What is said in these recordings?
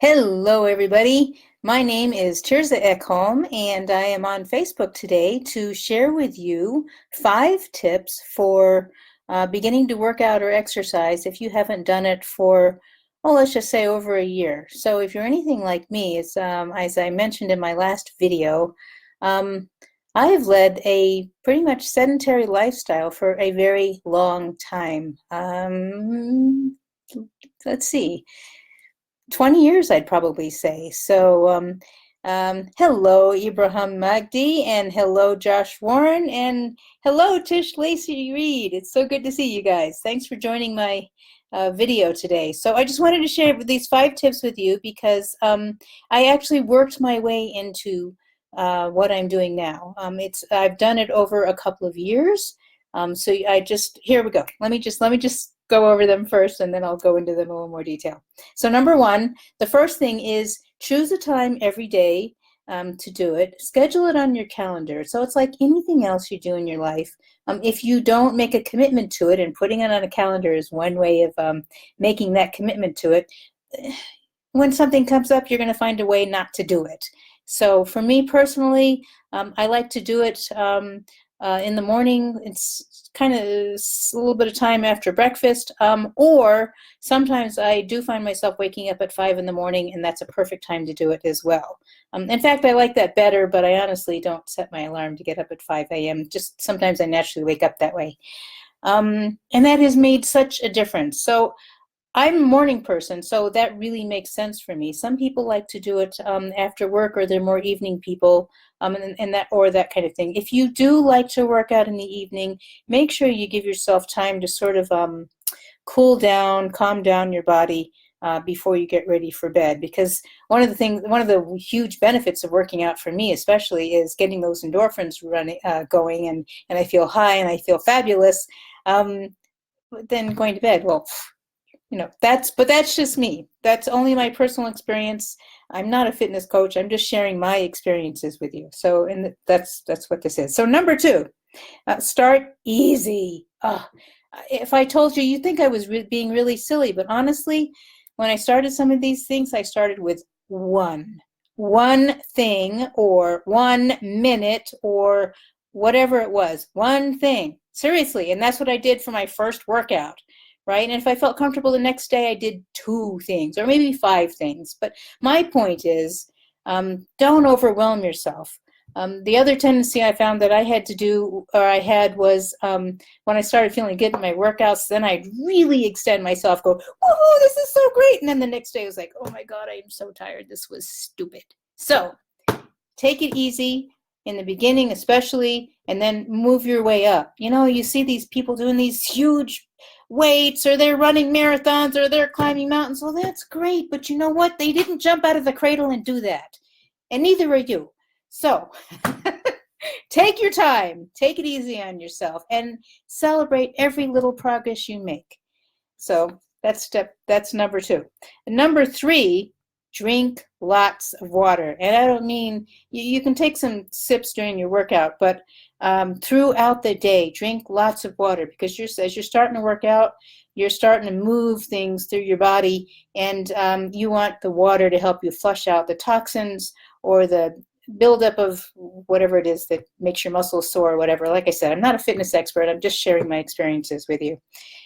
Hello, everybody. My name is Tirza Ekholm, and I am on Facebook today to share with you 5 tips for beginning to work out or exercise if you haven't done it for, well, let's just say over a year. So if you're anything like me, as I mentioned in my last video, um, I have led a pretty much sedentary lifestyle for a very long time. Let's see. 20 years, I'd probably say. So, hello, Ibrahim Magdi, and hello, Josh Warren, and hello, Tish Lacey Reed. It's so good to see you guys. Thanks for joining my video today. So I just wanted to share these 5 tips with you because I actually worked my way into what I'm doing now. I've done it over a couple of years. So here we go. Let me just go over them first, and then I'll go into them in a little more detail. So number one, the first thing is choose a time every day to do it. Schedule it on your calendar. So it's like anything else you do in your life. If you don't make a commitment to it, and putting it on a calendar is one way of making that commitment to it, when something comes up, you're going to find a way not to do it. So for me personally, I like to do it in the morning. It's kind of a little bit of time after breakfast, or sometimes I do find myself waking up at 5 in the morning, and that's a perfect time to do it as well. In fact, I like that better, but I honestly don't set my alarm to get up at 5 a.m. Just sometimes I naturally wake up that way. And that has made such a difference. So I'm a morning person, so that really makes sense for me. Some people like to do it after work, or they're more evening people, and that kind of thing. If you do like to work out in the evening, make sure you give yourself time to sort of cool down, calm down your body before you get ready for bed. Because one of the huge benefits of working out for me, especially, is getting those endorphins going, and I feel high and I feel fabulous. Then going to bed, well, that's just me. That's only my personal experience. I'm not a fitness coach. I'm just sharing my experiences with you. So, and that's what this is. So number 2, start easy. If I told you, you'd think I was being really silly, but honestly, when I started some of these things, I started with one thing, or 1 minute, or whatever it was, one thing. Seriously, and that's what I did for my first workout. Right? And if I felt comfortable the next day, I did 2 things, or maybe 5 things. But my point is, don't overwhelm yourself. The other tendency I found that I had was when I started feeling good in my workouts, then I'd really extend myself, go, woohoo, this is so great. And then the next day I was like, oh my God, I am so tired. This was stupid. So take it easy in the beginning, especially, and then move your way up. You see these people doing these huge weights, or they're running marathons, or they're climbing mountains. Well, that's great, but you know what? They didn't jump out of the cradle and do that, and neither are you. So take your time, take it easy on yourself, and celebrate every little progress you make. So that's number 2. And number 3, drink lots of water. And I don't mean, you can take some sips during your workout, but throughout the day, drink lots of water, because as you're starting to work out, you're starting to move things through your body, and you want the water to help you flush out the toxins, or the buildup of whatever it is that makes your muscles sore or whatever. Like I said, I'm not a fitness expert. I'm just sharing my experiences with you.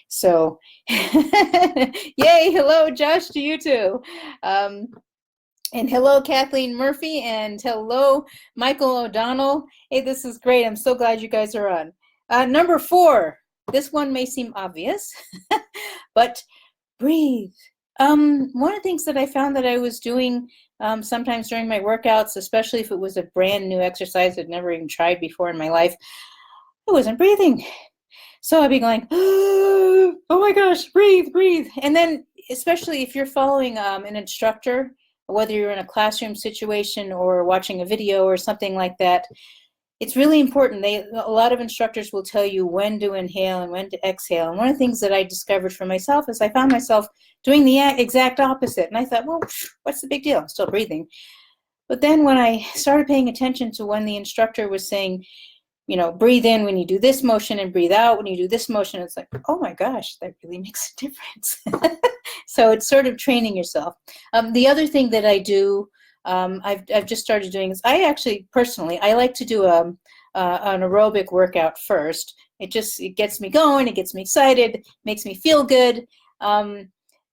So, yay, hello, Josh, to you too. And hello, Kathleen Murphy, and hello, Michael O'Donnell. Hey, this is great. I'm so glad you guys are on. Number 4, this one may seem obvious, but breathe. One of the things that I found that I was doing sometimes during my workouts, especially if it was a brand new exercise I'd never even tried before in my life, I wasn't breathing. So I'd be going, oh my gosh, breathe. And then, especially if you're following an instructor, whether you're in a classroom situation or watching a video or something like that, it's really important. A lot of instructors will tell you when to inhale and when to exhale. And one of the things that I discovered for myself is I found myself doing the exact opposite. And I thought, well, what's the big deal? I'm still breathing. But then when I started paying attention to when the instructor was saying, breathe in when you do this motion and breathe out when you do this motion. It's like, oh my gosh, that really makes a difference. So it's sort of training yourself. The other thing that I do, I've just started doing is I actually personally I like to do an aerobic workout first. It gets me going, it gets me excited, makes me feel good.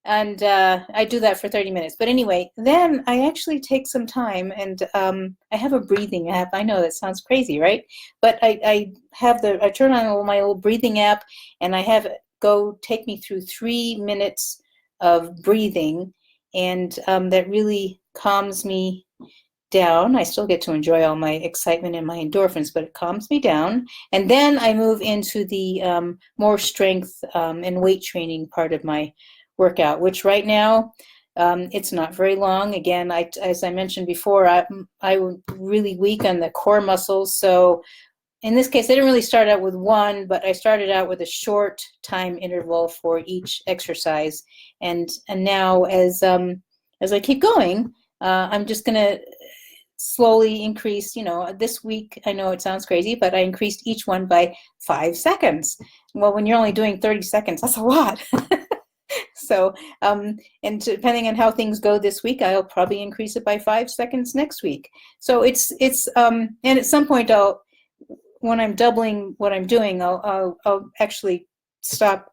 And I do that for 30 minutes. But anyway, then I actually take some time and I have a breathing app. I know that sounds crazy, right? But I turn on my little breathing app and I have it go take me through 3 minutes of breathing. And that really calms me down. I still get to enjoy all my excitement and my endorphins, but it calms me down. And then I move into the more strength and weight training part of my workout, which right now it's not very long. Again, as I mentioned before, I'm really weak on the core muscles. So in this case, I didn't really start out with one, but I started out with a short time interval for each exercise. And now as I keep going, I'm just going to slowly increase, this week, I know it sounds crazy, but I increased each one by 5 seconds. Well, when you're only doing 30 seconds, that's a lot. So, and depending on how things go this week, I'll probably increase it by 5 seconds next week. So it's and at some point when I'm doubling what I'm doing, I'll actually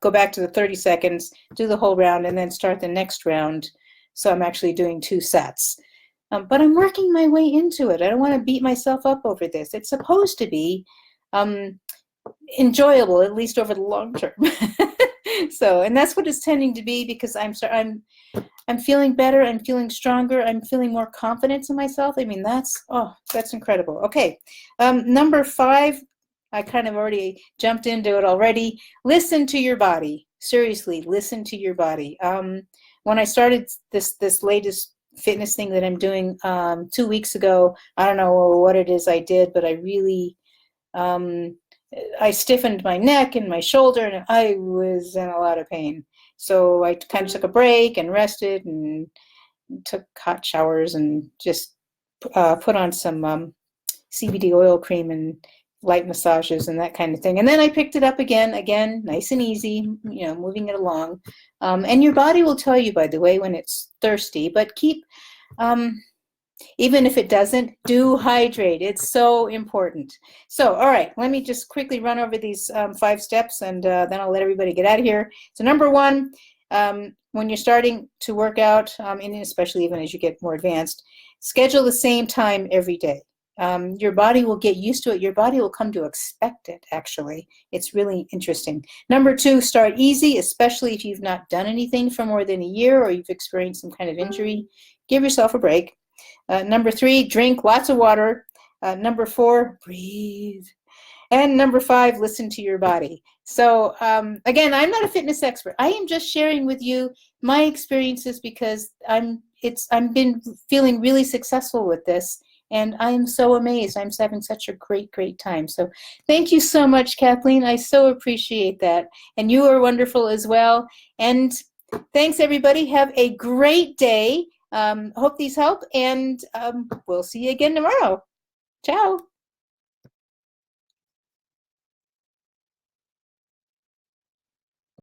go back to the 30 seconds, do the whole round, and then start the next round. So I'm actually doing 2 sets. But I'm working my way into it. I don't want to beat myself up over this. It's supposed to be enjoyable, at least over the long term. So, and that's what it's tending to be, because I'm feeling better. I'm feeling stronger. I'm feeling more confidence in myself. I mean, that's incredible. Okay, number 5. I kind of already jumped into it already. Listen to your body. Seriously, listen to your body. When I started this latest fitness thing that I'm doing 2 weeks ago, I don't know what it is I did, but I really I stiffened my neck and my shoulder, and I was in a lot of pain. So I kind of took a break and rested and took hot showers and just put on some CBD oil cream and light massages and that kind of thing. And then I picked it up again, nice and easy, moving it along. And your body will tell you, by the way, when it's thirsty, but keep, even if it doesn't, do hydrate. It's so important. So, all right, let me just quickly run over these 5 steps, and then I'll let everybody get out of here. So number 1, when you're starting to work out, and especially even as you get more advanced, schedule the same time every day. Your body will get used to it. Your body will come to expect it, actually. It's really interesting. Number 2, start easy, especially if you've not done anything for more than a year or you've experienced some kind of injury. Give yourself a break. Number 3, drink lots of water. Number 4, breathe. And number 5, listen to your body. So again, I'm not a fitness expert. I am just sharing with you my experiences, because I've been feeling really successful with this. And I am so amazed. I'm having such a great, great time. So thank you so much, Kathleen. I so appreciate that. And you are wonderful as well. And thanks, everybody. Have a great day. Hope these help. And we'll see you again tomorrow. Ciao.